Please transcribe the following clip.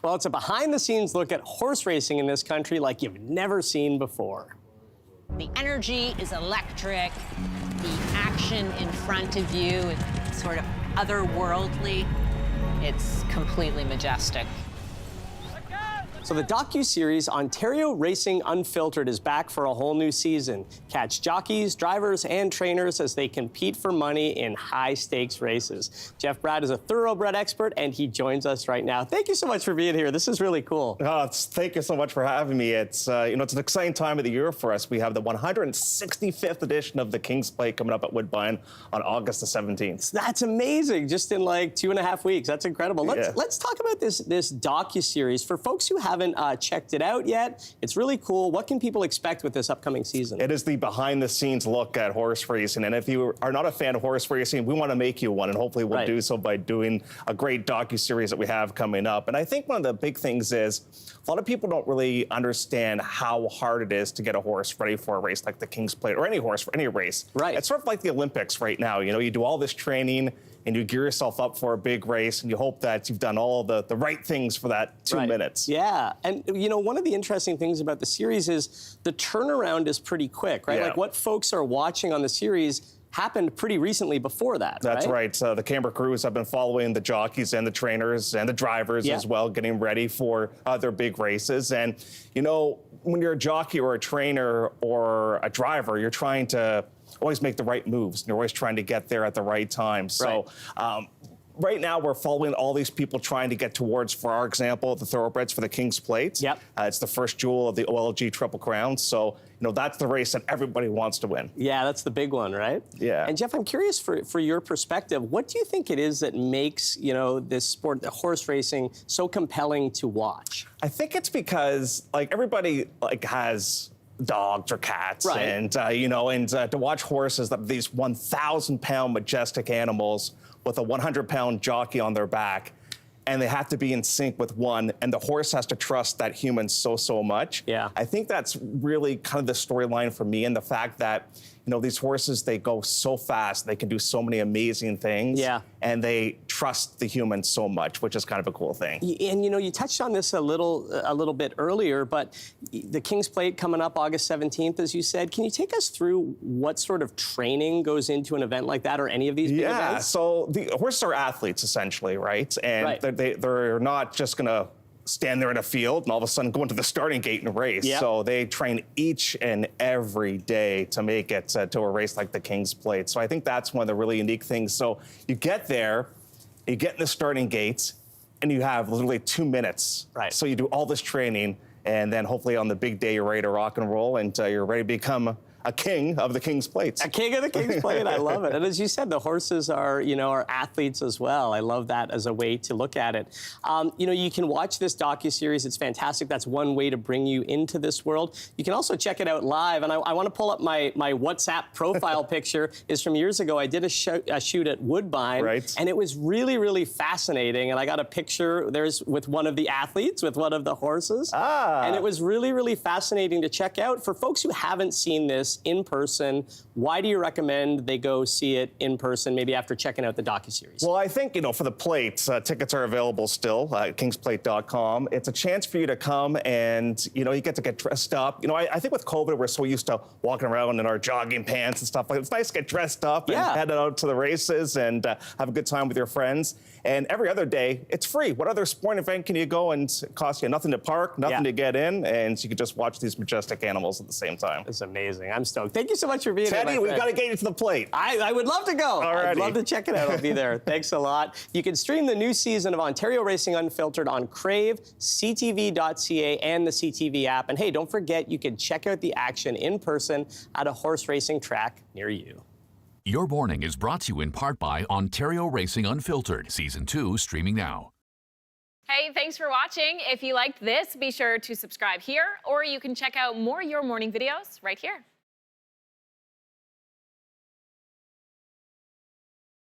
Well, it's a behind-the-scenes look at horse racing in this country like you've never seen before. The energy is electric. The action in front of you is sort of otherworldly. It's completely majestic. So the docu-series Ontario Racing Unfiltered is back for a whole new season. Catch jockeys, drivers, and trainers as they compete for money in high-stakes races. Jeff Brad is a thoroughbred expert, and he joins us right now. Thank you so much for being here. This is really cool. Thank you so much for having me. It's it's an exciting time of the year for us. We have the 165th edition of the King's Plate coming up at Woodbine on August the 17th. That's amazing. Just in like 2.5 weeks. That's incredible. Yeah. Let's talk about this docu-series. For folks who haven't checked it out yet, it's really cool. What can people expect with this upcoming season? It is the behind-the-scenes look at horse racing, and if you are not a fan of horse racing, we want to make you one, and hopefully we'll do so by doing a great docu-series that we have coming up. And I think one of the big things is a lot of people don't really understand how hard it is to get a horse ready for a race like the King's Plate, or any horse for any race. Right. It's sort of like the Olympics right now. You know, you do all this training, and you gear yourself up for a big race, and you hope that you've done all the right things for that 2 minutes. Yeah, and one of the interesting things about the series is the turnaround is pretty quick, right? Yeah. Like what folks are watching on the series happened pretty recently before that, That's right. The camera crews have been following the jockeys and the trainers and the drivers as well, getting ready for their big races. And, when you're a jockey or a trainer or a driver, you're trying to always make the right moves. And you're always trying to get there at the right time. So right now, we're following all these people trying to get towards, for our example, the thoroughbreds for the King's Plate. Yep. It's the first jewel of the OLG Triple Crown. So, that's the race that everybody wants to win. Yeah, that's the big one, right? Yeah. And Jeff, I'm curious for your perspective. What do you think it is that makes, this sport, the horse racing, so compelling to watch? I think it's because, everybody, has dogs or cats, and to watch horses, these 1,000-pound majestic animals with a 100-pound jockey on their back, and they have to be in sync with one, and the horse has to trust that human so much. Yeah. I think that's really kind of the storyline for me, and the fact that, these horses, they go so fast, they can do so many amazing things. Yeah. And they trust the human so much, which is kind of a cool thing. And you touched on this a little bit earlier, but the King's Plate coming up August 17th, as you said. Can you take us through what sort of training goes into an event like that, or any of these big events? Yeah, so the horses are athletes, essentially, right? And they're not just going to stand there in a field and all of a sudden go into the starting gate and race. Yep. So they train each and every day to make it to a race like the King's Plate. So I think that's one of the really unique things. So you get there, you get in the starting gates, and you have literally 2 minutes. Right. So you do all this training, and then hopefully on the big day you're ready to rock and roll, and you're ready to become a king of the King's Plate. A king of the King's Plate, I love it. And as you said, the horses are athletes as well. I love that as a way to look at it. You can watch this docu-series. It's fantastic. That's one way to bring you into this world. You can also check it out live. And I want to pull up my WhatsApp profile picture. Is from years ago. I did a shoot at Woodbine. Right. And it was really, really fascinating. And I got a picture with one of the athletes, with one of the horses. And it was really, really fascinating to check out. For folks who haven't seen this in person, why do you recommend they go see it in person, maybe after checking out the docuseries? Well, I think, for the plates, tickets are available still at kingsplate.com. It's a chance for you to come and, you get to get dressed up. I think with COVID, we're so used to walking around in our jogging pants and stuff. It's nice to get dressed up and head out to the races and have a good time with your friends. And every other day, it's free. What other sporting event can you go and it costs you nothing to park, nothing to get in, and you can just watch these majestic animals at the same time? It's amazing. I'm stoked. Thank you so much for being here, Teddy, we've got to get you to the plate. I would love to go. Alrighty. I'd love to check it out. I'll be there. Thanks a lot. You can stream the new season of Ontario Racing Unfiltered on Crave, CTV.ca, and the CTV app. And hey, don't forget, you can check out the action in person at a horse racing track near you. Your morning is brought to you in part by Ontario Racing Unfiltered, Season 2, streaming now. Hey, thanks for watching. If you liked this, be sure to subscribe here, or you can check out more Your Morning videos right here.